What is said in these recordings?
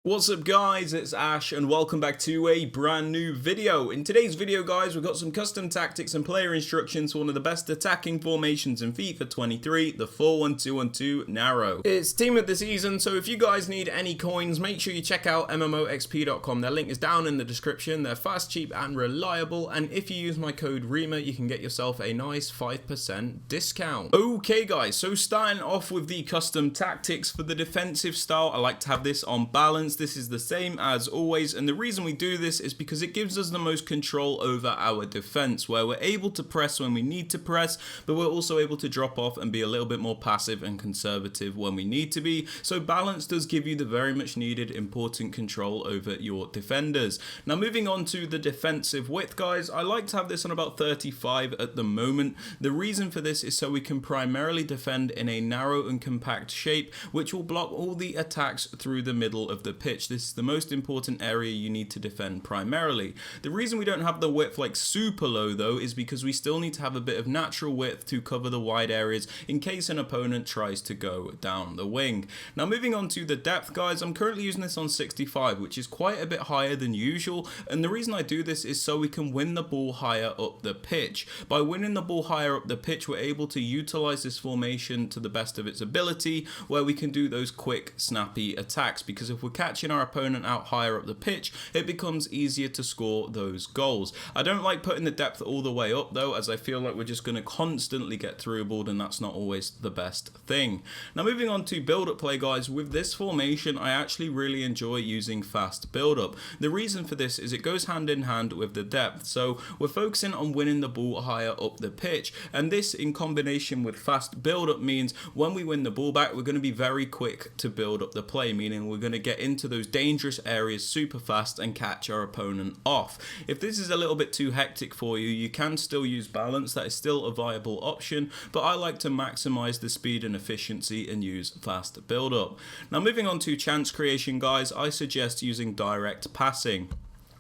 What's up guys, it's Ash and welcome back to a brand new video. In today's video guys, we've got some custom tactics and player instructions for one of the best attacking formations in FIFA 23, the 4-1-2-1-2 narrow. It's team of the season, so if you guys need any coins, make sure you check out MMOXP.com. Their link is down in the description. They're fast, cheap and reliable, and if you use my code Rema, you can get yourself a nice 5% discount. Okay guys, so starting off with the custom tactics for the defensive style, I like to have this on balance. This is the same as always, and the reason we do this is because it gives us the most control over our defense, where we're able to press when we need to press, but we're also able to drop off and be a little bit more passive and conservative when we need to be. So balance does give you the very much needed important control over your defenders. Now moving on to the defensive width guys, I like to have this on about 35 at the moment. The reason for this is so we can primarily defend in a narrow and compact shape, which will block all the attacks through the middle of the pitch. This is the most important area you need to defend primarily. The reason we don't have the width like super low though is because we still need to have a bit of natural width to cover the wide areas in case an opponent tries to go down the wing. Now moving on to the depth guys, I'm currently using this on 65, which is quite a bit higher than usual, and the reason I do this is so we can win the ball higher up the pitch. By winning the ball higher up the pitch, we're able to utilize this formation to the best of its ability, where we can do those quick snappy attacks, because if we're catching our opponent out higher up the pitch, it becomes easier to score those goals. I don't like putting the depth all the way up though, as I feel like we're just going to constantly get through a ball, and that's not always the best thing. Now moving on to build-up play guys, with this formation I actually really enjoy using fast build-up. The reason for this is it goes hand in hand with the depth, so we're focusing on winning the ball higher up the pitch, and this in combination with fast build-up means when we win the ball back, we're going to be very quick to build up the play, meaning we're going to get into those dangerous areas super fast and catch our opponent off. If this is a little bit too hectic for you, you can still use balance. That is still a viable option, but I like to maximize the speed and efficiency and use fast build up. Now moving on to chance creation guys, I suggest using direct passing.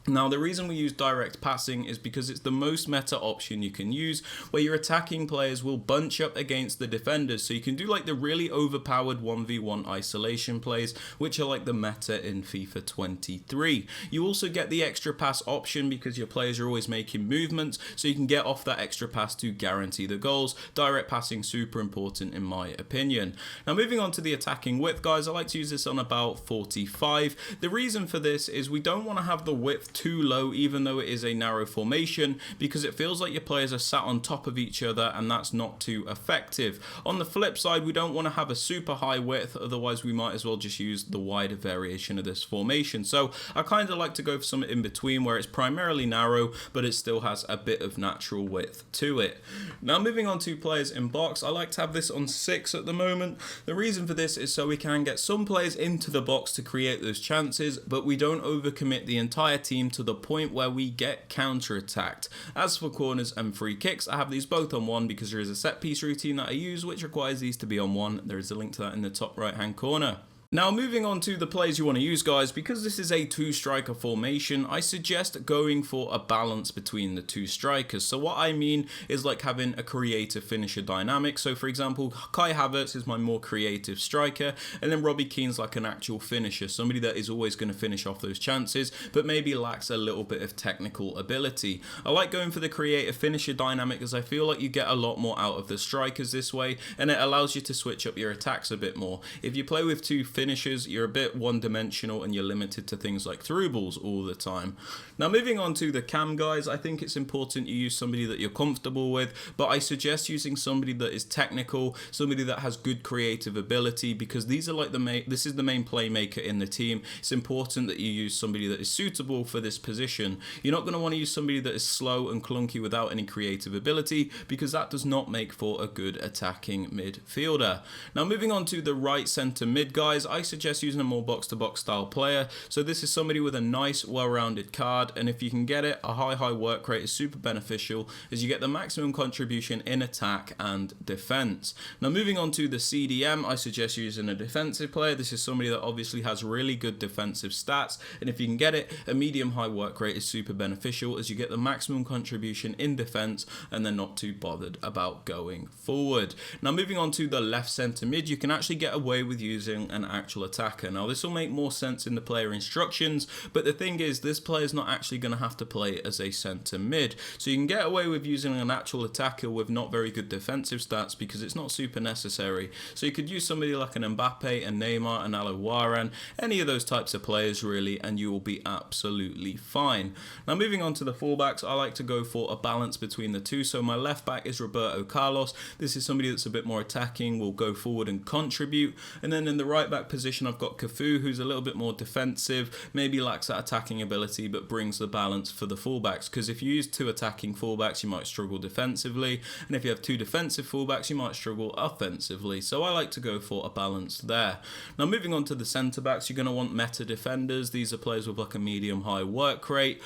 Now the reason we use direct passing is because it's the most meta option you can use, where your attacking players will bunch up against the defenders, so you can do like the really overpowered 1v1 isolation plays, which are like the meta in FIFA 23. You also get the extra pass option because your players are always making movements, so you can get off that extra pass to guarantee the goals. Direct passing super important in my opinion. Now moving on to the attacking width guys, I like to use this on about 45. The reason for this is we don't want to have the width too low, even though it is a narrow formation, because it feels like your players are sat on top of each other, and that's not too effective. On the flip side, we don't want to have a super high width, otherwise we might as well just use the wider variation of this formation. So I kind of like to go for something in between, where it's primarily narrow but it still has a bit of natural width to it. Now moving on to players in box, I like to have this on 6 at the moment. The reason for this is so we can get some players into the box to create those chances, but we don't overcommit the entire team to the point where we get counter-attacked. As for corners and free kicks, I have these both on 1 because there is a set piece routine that I use which requires these to be on 1. There is a link to that in the top right hand corner. Now moving on to the plays you want to use guys, because this is a 2-striker formation, I suggest going for a balance between the 2 strikers. So what I mean is like having a creative finisher dynamic. So for example, Kai Havertz is my more creative striker, and then Robbie Keane's like an actual finisher, somebody that is always going to finish off those chances but maybe lacks a little bit of technical ability. I like going for the creative finisher dynamic as I feel like you get a lot more out of the strikers this way, and it allows you to switch up your attacks a bit more. If you play with 2 finishers, you're a bit one-dimensional and you're limited to things like through balls all the time. Now moving on to the cam guys, I think it's important you use somebody that you're comfortable with, but I suggest using somebody that is technical, somebody that has good creative ability, because these are like this is the main playmaker in the team. It's important that you use somebody that is suitable for this position. You're not going to want to use somebody that is slow and clunky without any creative ability, because that does not make for a good attacking midfielder. Now moving on to the right centre mid guys, I suggest using a more box-to-box style player. So this is somebody with a nice well-rounded card, and if you can get it, a high work rate is super beneficial as you get the maximum contribution in attack and defense. Now moving on to the CDM, I suggest using a defensive player. This is somebody that obviously has really good defensive stats, and if you can get it, a medium high work rate is super beneficial as you get the maximum contribution in defense and they're not too bothered about going forward. Now moving on to the left centre mid, you can actually get away with using an actual attacker. Now this will make more sense in the player instructions, but the thing is this player is not actually going to have to play as a centre mid. So you can get away with using an actual attacker with not very good defensive stats because it's not super necessary. So you could use somebody like an Mbappe, a Neymar, an Alowaran, any of those types of players really, and you will be absolutely fine. Now moving on to the fullbacks, I like to go for a balance between the two. So my left back is Roberto Carlos. This is somebody that's a bit more attacking, will go forward and contribute. And then in the right back position, I've got Cafu, who's a little bit more defensive, maybe lacks that attacking ability, but brings the balance for the fullbacks. Because if you use two attacking fullbacks, you might struggle defensively. And if you have two defensive fullbacks, you might struggle offensively. So I like to go for a balance there. Now moving on to the centre backs, you're going to want meta defenders. These are players with like a medium-high work rate,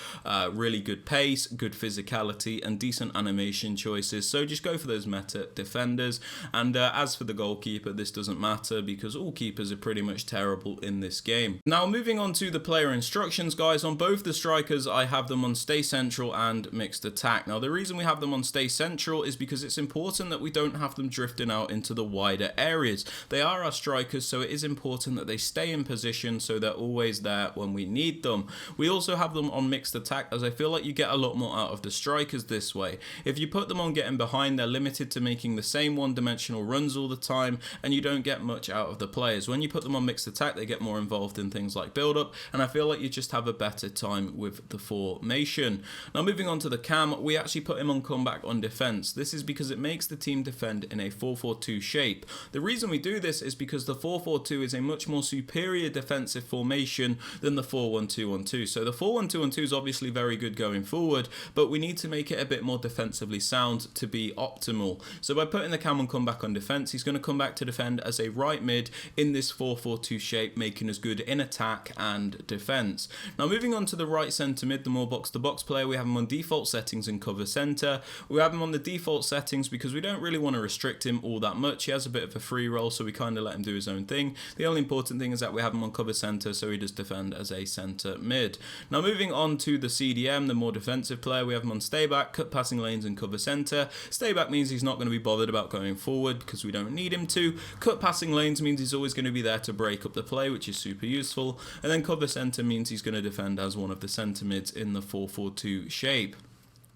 really good pace, good physicality, and decent animation choices. So just go for those meta defenders. And as for the goalkeeper, this doesn't matter because all keepers are pretty much terrible in this game. Now moving on to the player instructions, guys, on both the strikers I have them on stay central and mixed attack. Now the reason we have them on stay central is because it's important that we don't have them drifting out into the wider areas. They are our strikers, so it is important that they stay in position so they're always there when we need them. We also have them on mixed attack as I feel like you get a lot more out of the strikers this way. If you put them on getting behind, they're limited to making the same one-dimensional runs all the time and you don't get much out of the players. When you put them on mixed attack, they get more involved in things like build-up, and I feel like you just have a better time with the formation. Now moving on to the cam, we actually put him on comeback on defense. This is because it makes the team defend in a 4-4-2 shape. The reason we do this is because the 4-4-2 is a much more superior defensive formation than the 4-1-2-1-2. So the 4-1-2-1-2 is obviously very good going forward, but we need to make it a bit more defensively sound to be optimal. So by putting the cam on comeback on defense, he's going to come back to defend as a right mid in this 4-4-2 shape, making us good in attack and defense. Now moving on to the right centre mid, the more box-to-box player, we have him on default settings and cover centre. We have him on the default settings because we don't really want to restrict him all that much. He has a bit of a free roll, so we kind of let him do his own thing. The only important thing is that we have him on cover centre, so he does defend as a centre mid. Now moving on to the CDM, the more defensive player, we have him on stay back, cut passing lanes and cover centre. Stay back means he's not going to be bothered about going forward because we don't need him to. Cut passing lanes means he's always going to be there to break up the play, which is super useful. And then cover centre means he's going to defend as one of the centre mids in the 4-4-2 shape.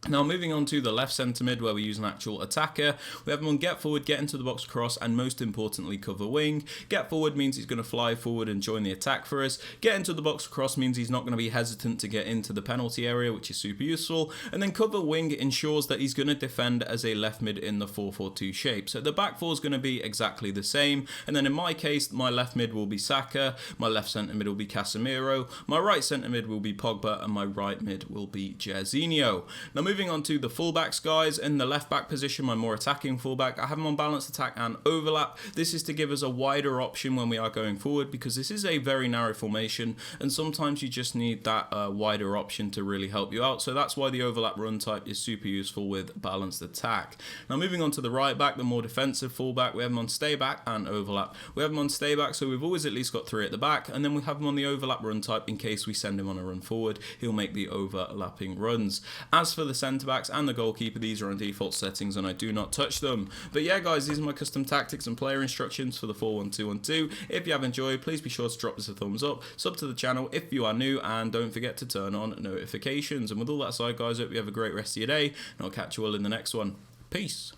Now moving on to the left centre mid where we use an actual attacker, we have him on get forward, get into the box cross, and most importantly cover wing. Get forward means he's going to fly forward and join the attack for us. Get into the box cross means he's not going to be hesitant to get into the penalty area, which is super useful. And then cover wing ensures that he's going to defend as a left mid in the 4-4-2 shape. So the back four is going to be exactly the same. And then in my case, my left mid will be Saka, my left centre mid will be Casemiro, my right centre mid will be Pogba, and my right mid will be Jairzinho. Now moving on to the fullbacks, guys, in the left back position, my more attacking fullback, I have him on balanced attack and overlap. This is to give us a wider option when we are going forward because this is a very narrow formation and sometimes you just need that wider option to really help you out. So that's why the overlap run type is super useful with balanced attack. Now moving on to the right back, the more defensive fullback, we have him on stay back and overlap. We have him on stay back, so we've always at least got 3 at the back, and then we have him on the overlap run type in case we send him on a run forward. He'll make the overlapping runs. As for the centre backs and the goalkeeper, these are on default settings and I do not touch them. But yeah guys, these are my custom tactics and player instructions for the 4-1-2-1-2. If you have enjoyed, please be sure to drop us a thumbs up, sub to the channel if you are new, and don't forget to turn on notifications. And with all that aside guys, I hope you have a great rest of your day and I'll catch you all in the next one. Peace.